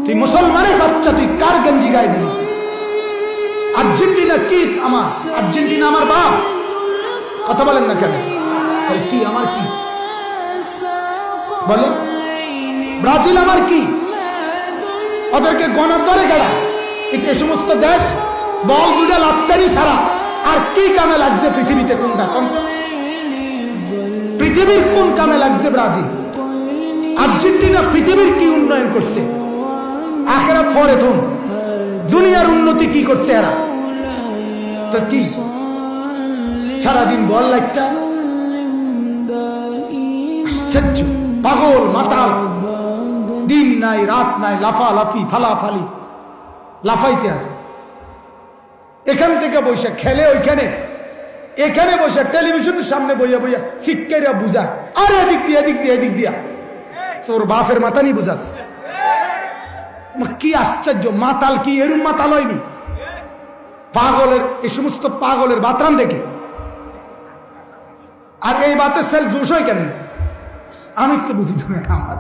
তুই মুসলমানের বাচ্চা, তুই কার গেঞ্জি গায়ে দিলি? আর্জেন্টিনা কি আমার? আর্জেন্টিনা আমার বাপ। কথা বলেন না কেন? আরে কি আমার কি বলেন? ব্রাজিল আমার কি? ওদেরকে গণতন্ত্রে গেড়া। কিন্তু এই সমস্ত দেশ বল দুটা লাত্তারি ছাড়া আর কি কামে লাগছে পৃথিবীতে? কোনটা কোন পৃথিবীর কোন কামে লাগছে ব্রাজিল? আর্জেন্টিনা পৃথিবীর কি উন্নয়ন করছে? আখেরাত পরে তুন দুনিয়ার উন্নতি কি করছে এরা? তো কি সারাদিন বল লাগতা? আশ্চর্য, পাগল মাতাল, দিন নাই রাত নাই, লাফালাফি ফালাফালি, লাফাইতে আছে। এখান থেকে বসে খেলে ওইখানে, এখানে বসে টেলিভিশনের সামনে বইয়া বইয়া শিক্ষারা বুঝায়, আরে এদিক দিয়া এদিক দিয়া এদিক দিয়া। তোর বাপের মাথা নি বুঝাস? কি আশ্চর্য, মাতাল কি এরম মাতাল হয়নি? পাগলের, এই সমস্ত পাগলের বাতরান দেখে। আর এই বাতের সেল জোশ হয় কেন? আমি তো বুঝি না। আমার